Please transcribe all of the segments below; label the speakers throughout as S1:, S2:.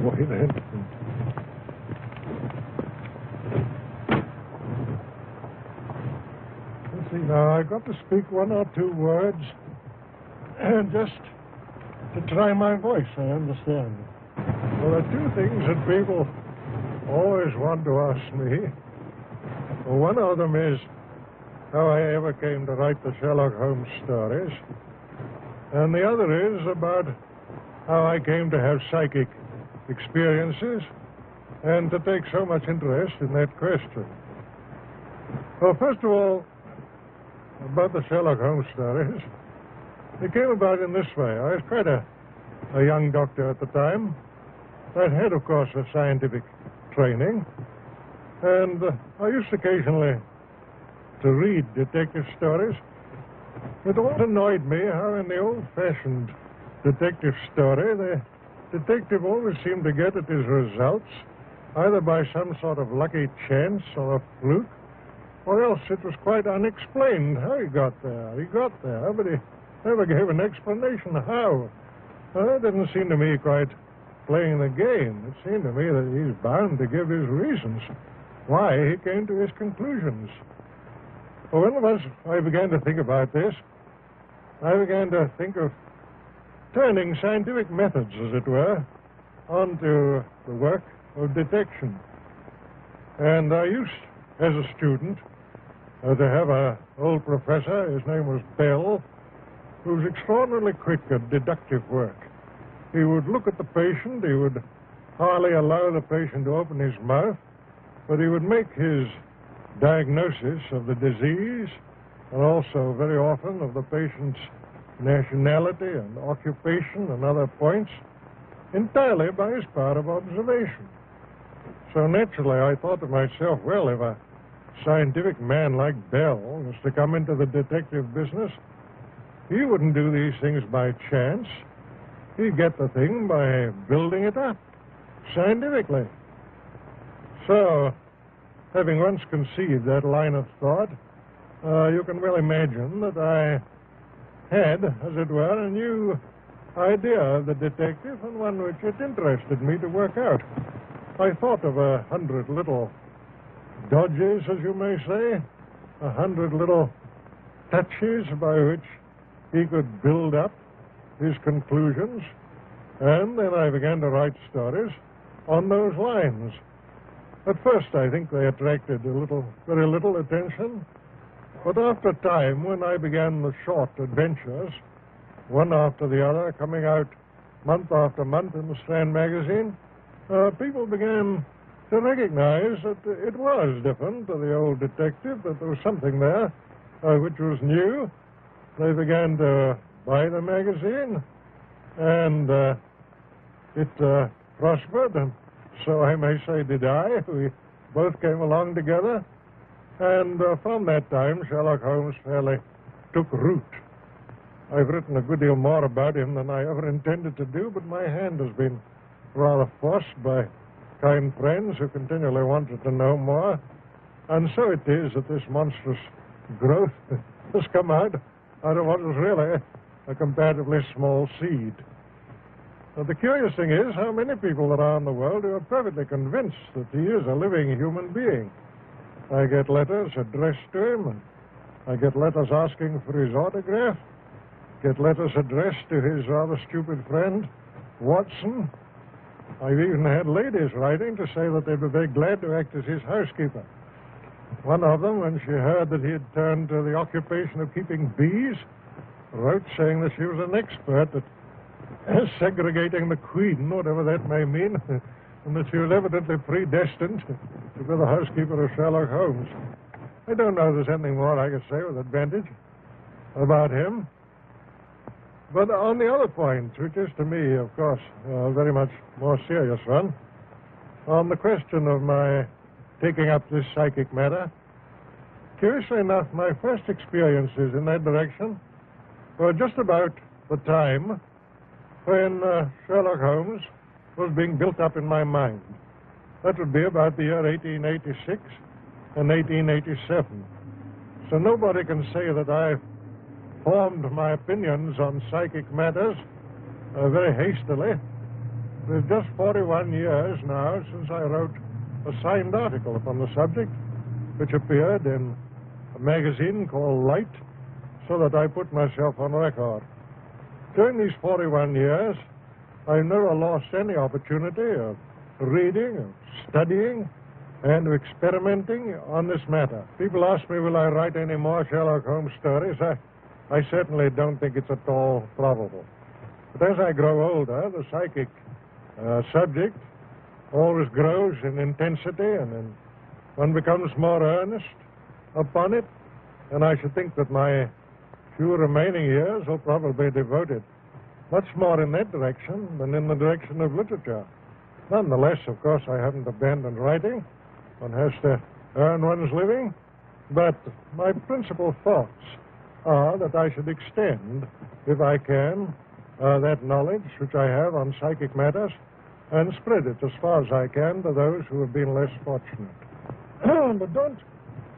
S1: Wait then. Let's see now, I've got to speak one or two words, and just to try my voice, I understand. Well, there are two things that people always want to ask me. Well, one of them is how I ever came to write the Sherlock Holmes stories, and the other is about how I came to have psychic experiences and to take so much interest in that question. Well, first of all, about the Sherlock Holmes stories, it came about in this way. I was quite a young doctor at the time. I'd had, of course, a scientific training, and I used occasionally to read detective stories. It always annoyed me how in the old-fashioned detective story, the detective always seemed to get at his results either by some sort of lucky chance or a fluke, or else it was quite unexplained how he got there. He got there, but he never gave an explanation how. Well, that didn't seem to me quite playing the game. It seemed to me that he's bound to give his reasons why he came to his conclusions. Well, once I began to think about this, I began to think of turning scientific methods, as it were, onto the work of detection. And I used, as a student, to have an old professor, his name was Bell, who was extraordinarily quick at deductive work. He would look at the patient, he would hardly allow the patient to open his mouth, but he would make his diagnosis of the disease, and also very often of the patient's nationality and occupation and other points, entirely by his power of observation. So naturally I thought to myself, well, if a scientific man like Bell was to come into the detective business, he wouldn't do these things by chance. He'd get the thing by building it up scientifically. So, having once conceived that line of thought, you can well imagine that I had, as it were, a new idea of the detective, and one which it interested me to work out. I thought of 100 little dodges, as you may say, 100 little touches by which he could build up his conclusions, and then I began to write stories on those lines. At first, I think they attracted very little attention, but after a time, when I began the short adventures, one after the other, coming out month after month in the Strand magazine, people began to recognize that it was different to the old detective, that there was something there which was new. They began to buy the magazine, and it prospered, and so I may say did I. We both came along together, and from that time, Sherlock Holmes fairly took root. I've written a good deal more about him than I ever intended to do, but my hand has been rather forced by kind friends who continually wanted to know more, and so it is that this monstrous growth has come out of what was really a comparatively small seed. Now, the curious thing is how many people there are in the world who are perfectly convinced that he is a living human being. I get letters addressed to him, and I get letters asking for his autograph, get letters addressed to his rather stupid friend, Watson. I've even had ladies writing to say that they'd be very glad to act as his housekeeper. One of them, when she heard that he had turned to the occupation of keeping bees, wrote saying that she was an expert at segregating the queen, whatever that may mean, and that she was evidently predestined to be the housekeeper of Sherlock Holmes. I don't know if there's anything more I could say with advantage about him. But on the other point, which is to me, of course, a very much more serious one, on the question of my taking up this psychic matter, curiously enough, my first experiences in that direction were just about the time when Sherlock Holmes was being built up in my mind. That would be about the year 1886 and 1887. So nobody can say that I formed my opinions on psychic matters very hastily. It's just 41 years now since I wrote a signed article upon the subject, which appeared in a magazine called Light, so that I put myself on record. During these 41 years, I've never lost any opportunity of reading, of studying, and of experimenting on this matter. People ask me, will I write any more Sherlock Holmes stories? I certainly don't think it's at all probable. But as I grow older, the psychic subject always grows in intensity, and one becomes more earnest upon it, and I should think that my few remaining years will probably be devoted much more in that direction than in the direction of literature. Nonetheless, of course, I haven't abandoned writing. One has to earn one's living, but my principal thoughts are that I should extend, if I can, that knowledge which I have on psychic matters and spread it as far as I can to those who have been less fortunate. But don't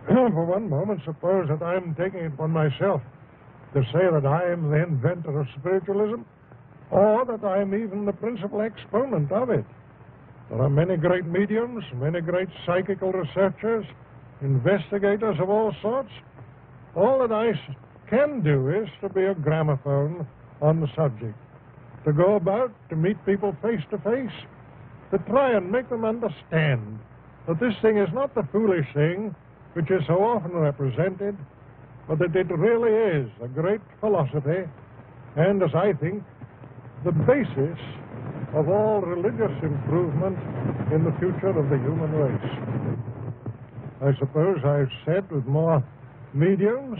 S1: for one moment suppose that I'm taking it upon myself to say that I am the inventor of spiritualism, or that I am even the principal exponent of it. There are many great mediums, many great psychical researchers, investigators of all sorts. All that I can do is to be a gramophone on the subject, to go about, to meet people face to face, to try and make them understand that this thing is not the foolish thing which is so often represented, but that it really is a great philosophy, and, as I think, the basis of all religious improvement in the future of the human race. I suppose I've said with more mediums,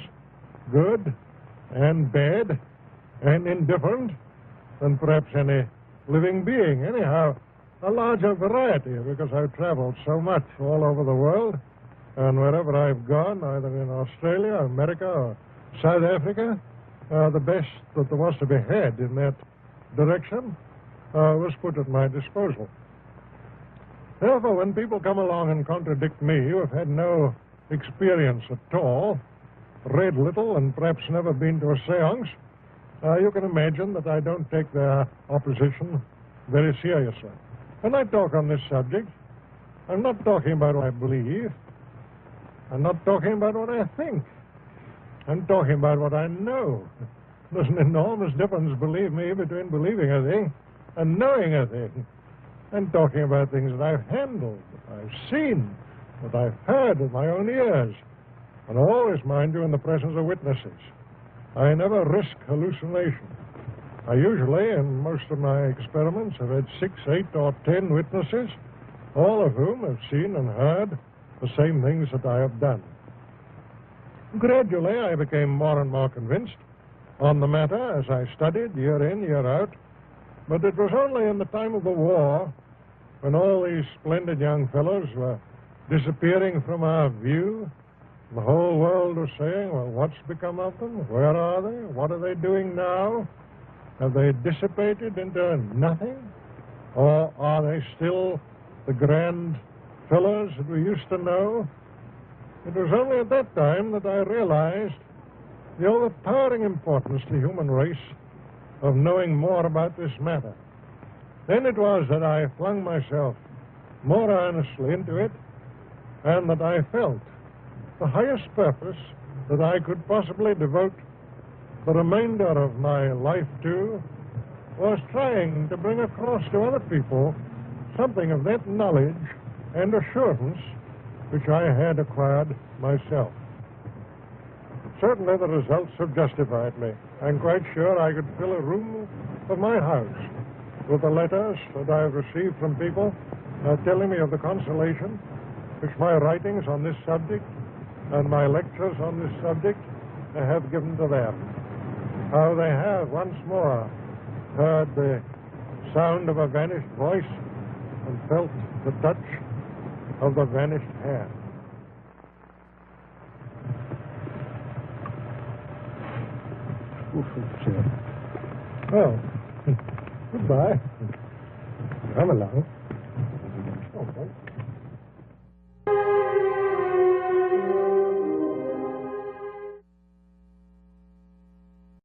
S1: good and bad and indifferent, than perhaps any living being. Anyhow, a larger variety, because I've traveled so much all over the world, and wherever I've gone, either in Australia, America, or South Africa, the best that there was to be had in that direction was put at my disposal. Therefore, when people come along and contradict me, who have had no experience at all, read little, and perhaps never been to a seance, you can imagine that I don't take their opposition very seriously. When I talk on this subject, I'm not talking about what I believe. I'm not talking about what I think. I'm talking about what I know. There's an enormous difference, believe me, between believing a thing and knowing a thing. I'm talking about things that I've handled, that I've seen, that I've heard with my own ears, and always, mind you, in the presence of witnesses. I never risk hallucination. I usually, in most of my experiments, have had 6, 8, or 10 witnesses, all of whom have seen and heard the same things that I have done. Gradually, I became more and more convinced on the matter as I studied year in, year out, but it was only in the time of the war, when all these splendid young fellows were disappearing from our view. The whole world was saying, well, what's become of them? Where are they? What are they doing now? Have they dissipated into nothing? Or are they still the grand fellows that we used to know? It was only at that time that I realized the overpowering importance to the human race of knowing more about this matter. Then it was that I flung myself more earnestly into it, and that I felt the highest purpose that I could possibly devote the remainder of my life to was trying to bring across to other people something of that knowledge and assurance which I had acquired myself. Certainly the results have justified me. I'm quite sure I could fill a room of my house with the letters that I've received from people telling me of the consolation which my writings on this subject and my lectures on this subject have given to them. How they have once more heard the sound of a vanished voice and felt the touch of the vanished hand. Well, goodbye. Come along.